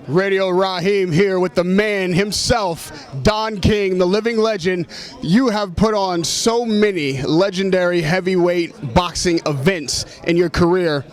Radio Raheem here with the man himself, Don King, the living legend. You have put on so many legendary heavyweight boxing events in your career.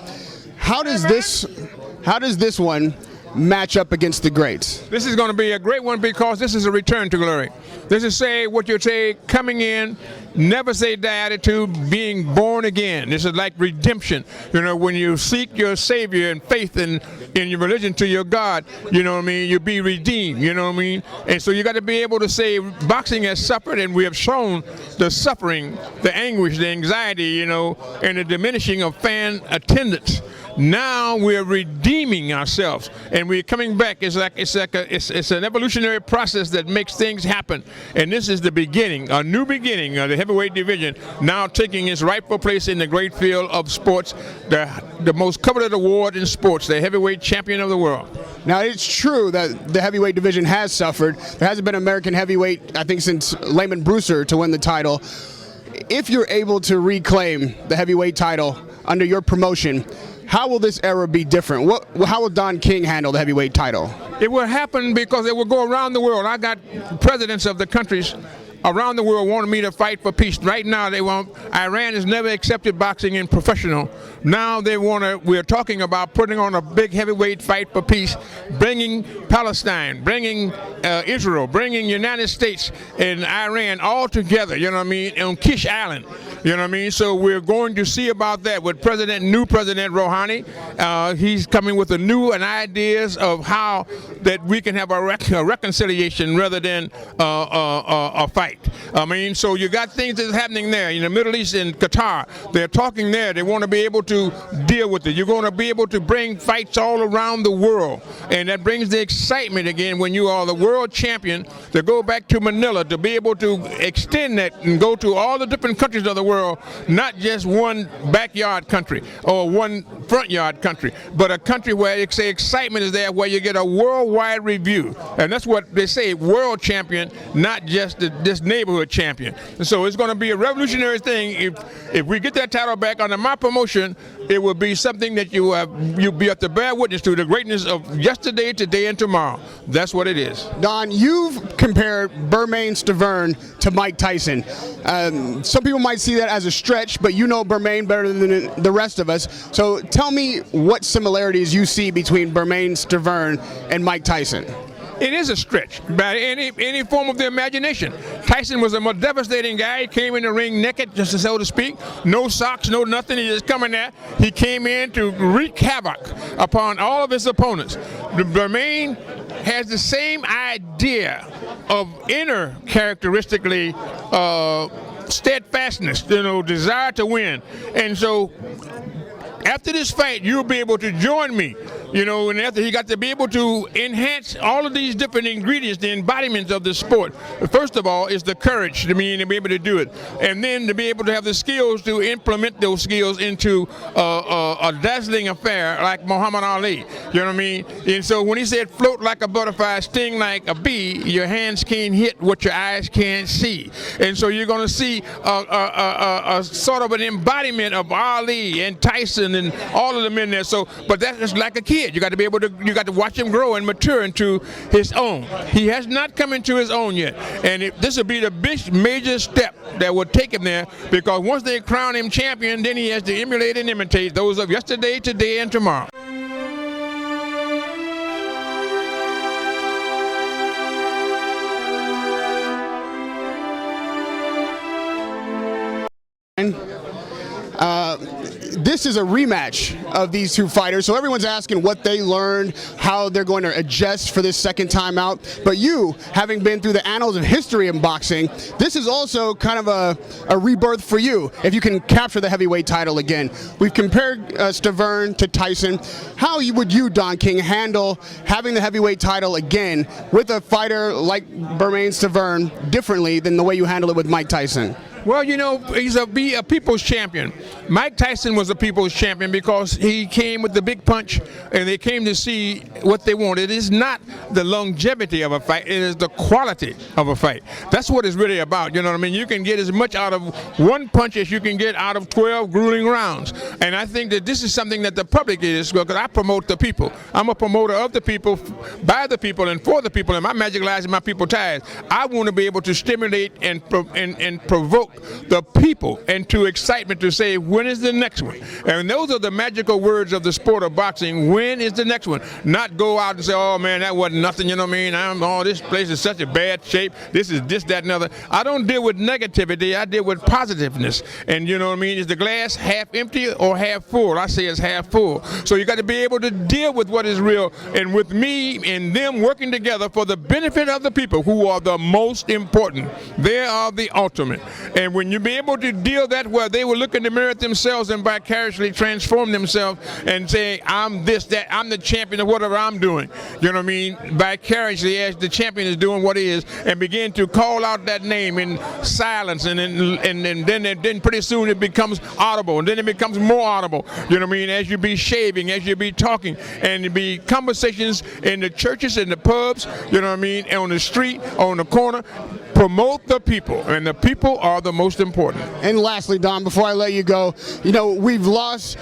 How does this one match up against the greats? This is going to be a great one because this is a return to glory. This is say what you say, coming in, never say die attitude, being born again. This is like redemption. You know, when you seek your Savior and faith in your religion to your God, you know what I mean, you be redeemed, you know what I mean? And so you got to be able to say boxing has suffered, and we have shown the suffering, the anguish, the anxiety, you know, and the diminishing of fan attendance. Now we're redeeming ourselves, and we're coming back. It's an evolutionary process that makes things happen, and this is the beginning, a new beginning of the heavyweight division, now taking its rightful place in the great field of sports, the most coveted award in sports, the heavyweight champion of the world. Now, it's true that the heavyweight division has suffered. There hasn't been an American heavyweight, I think, since Layman Brewster to win the title. If you're able to reclaim the heavyweight title under your promotion, how will this era be different? How will Don King handle the heavyweight title? It will happen because it will go around the world. I got presidents of the countries around the world wanting me to fight for peace. Right now they want, Iran has never accepted boxing in professional. Now they want to, we're talking about putting on a big heavyweight fight for peace, bringing Palestine, bringing Israel, bringing United States and Iran all together, you know what I mean, on Kish Island. You know what I mean? So we're going to see about that with new President Rouhani. He's coming with ideas of how that we can have a reconciliation rather than a fight. I mean, so you got things that's happening there in the Middle East, in Qatar. They're talking there. They want to be able to deal with it. You're going to be able to bring fights all around the world, and that brings the excitement again when you are the world champion, to go back to Manila, to be able to extend that and go to all the different countries of the world, not just one backyard country or one front yard country, but a country where it's the excitement is there, where you get a worldwide review. And that's what they say, world champion, not just this neighborhood champion. And so it's going to be a revolutionary thing. If we get that title back under my promotion, it will be something that you'll be able to bear witness to, the greatness of yesterday, today, and tomorrow. That's what it is. Don, you've compared Bermain Stavern to Mike Tyson. Some people might see that as a stretch, but you know Bermain better than the rest of us. So tell me what similarities you see between Bermain Stavern and Mike Tyson. It is a stretch by any form of the imagination. Tyson was a more devastating guy. He came in the ring naked, just so to speak, no socks, no nothing. He just come in there. He came in to wreak havoc upon all of his opponents. Bermain has the same idea of inner characteristically steadfastness, you know, desire to win. And so after this fight, you'll be able to join me, you know, and after he got to be able to enhance all of these different ingredients, the embodiments of the sport. First of all, is the courage to be able to do it, and then to be able to have the skills to implement those skills into a dazzling affair like Muhammad Ali. You know what I mean? And so when he said float like a butterfly, sting like a bee, your hands can't hit what your eyes can't see. And so you're going to see a sort of an embodiment of Ali and Tyson and all of them in there. So, but that's just like a kid. You got to be able to, you got to watch him grow and mature into his own. He has not come into his own yet, and this will be the big major step that will take him there, because once they crown him champion, then he has to emulate and imitate those of yesterday, today, and tomorrow. This is a rematch of these two fighters, so everyone's asking what they learned, how they're going to adjust for this second time out. But you, having been through the annals of history in boxing, this is also kind of a rebirth for you, if you can capture the heavyweight title again. We've compared Stavern to Tyson. How would you, Don King, handle having the heavyweight title again with a fighter like Bermain Stavern differently than the way you handle it with Mike Tyson? Well, you know, he's be a people's champion. Mike Tyson was a people's champion because he came with the big punch, and they came to see what they wanted. It is not the longevity of a fight; it is the quality of a fight. That's what it's really about. You know what I mean? You can get as much out of one punch as you can get out of 12 grueling rounds. And I think that this is something that the public is, because I promote the people. I'm a promoter of the people, by the people, and for the people. And my Magic lies in my people ties. I want to be able to stimulate and provoke the people into excitement to say, when is the next one? And those are the magical words of the sport of boxing. When is the next one? Not go out and say, oh man, that wasn't nothing, you know what I mean? This place is such a bad shape. This is this, that, and other. I don't deal with negativity. I deal with positiveness. And you know what I mean? Is the glass half empty or half full? I say it's half full. So you got to be able to deal with what is real. And with me and them working together for the benefit of the people, who are the most important. They are the ultimate. And when you be able to deal that where they will look in the mirror at themselves and vicariously transform themselves and say, I'm this, that, I'm the champion of whatever I'm doing. You know what I mean? Vicariously, as the champion is doing what he is, and begin to call out that name in silence, and then pretty soon it becomes audible, and then it becomes more audible. You know what I mean? As you be shaving, as you be talking, and it be conversations in the churches, in the pubs, you know what I mean, on the street, on the corner. Promote the people, and the people are the most important. And lastly, Don, before I let you go, you know, we've lost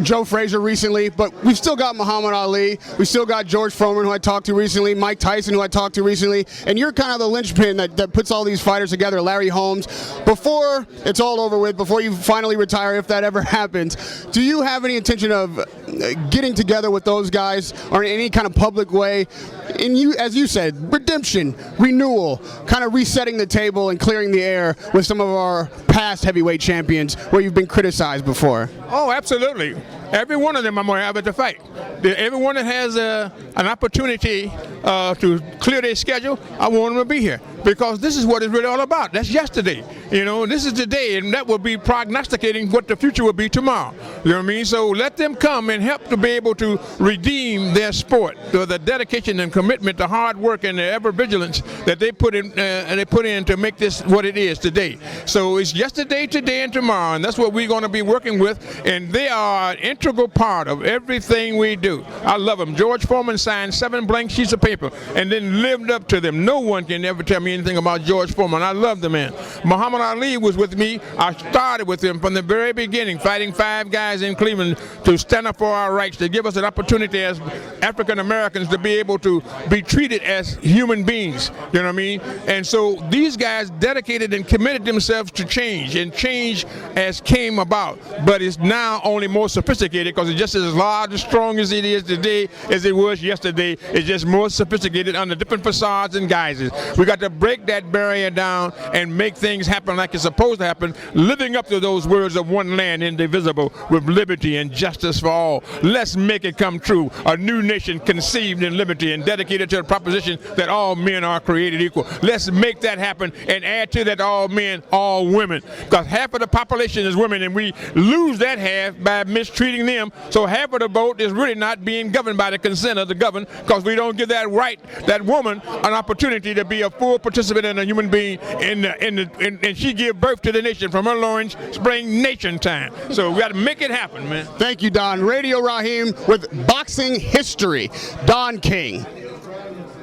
Joe Frazier recently, but we've still got Muhammad Ali. We still got George Foreman, who I talked to recently, Mike Tyson, who I talked to recently, and you're kind of the linchpin that puts all these fighters together, Larry Holmes. Before it's all over with, before you finally retire, if that ever happens, do you have any intention of getting together with those guys, or in any kind of public way? And you, as you said, redemption, renewal, kind of resetting the table and clearing the air with some of our past heavyweight champions where you've been criticized before. Oh, absolutely. Every one of them I'm going to have at the fight. Everyone that has an opportunity to clear their schedule, I want them to be here, because this is what it's really all about. That's yesterday. You know, this is today, and that will be prognosticating what the future will be tomorrow. You know what I mean? So let them come and help to be able to redeem their sport, the dedication and commitment, the hard work, and the ever vigilance that they put in to make this what it is today. So it's yesterday, today, and tomorrow, and that's what we're going to be working with, and they are an integral part of everything we do. I love them. George Foreman signed 7 blank sheets of paper and then lived up to them. No one can ever tell me anything about George Foreman. I love the man. Muhammad Ali was with me. I started with him from the very beginning, fighting 5 guys in Cleveland to stand up for our rights, to give us an opportunity as African Americans to be able to be treated as human beings. You know what I mean? And so these guys dedicated and committed themselves to change, and change as came about, but it's now only more sophisticated, because it's just as large and strong as it is today as it was yesterday. It's just more sophisticated under different facades and guises. We got to break that barrier down and make things happen like it's supposed to happen, living up to those words of one land indivisible, with liberty and justice for all. Let's make it come true. A new nation conceived in liberty and dedicated to the proposition that all men are created equal. Let's make that happen, and add to that all men, all women, because half of the population is women, and we lose that half by mistreating them. So half of the vote is really not being governed by the consent of the governed, because we don't give that right, that woman, an opportunity to be a full participant in a human being, and she give birth to the nation from her loins, spring nation time. So we got to make it happen, man. Thank you, Don. Radio Raheem with Boxing History. Don King.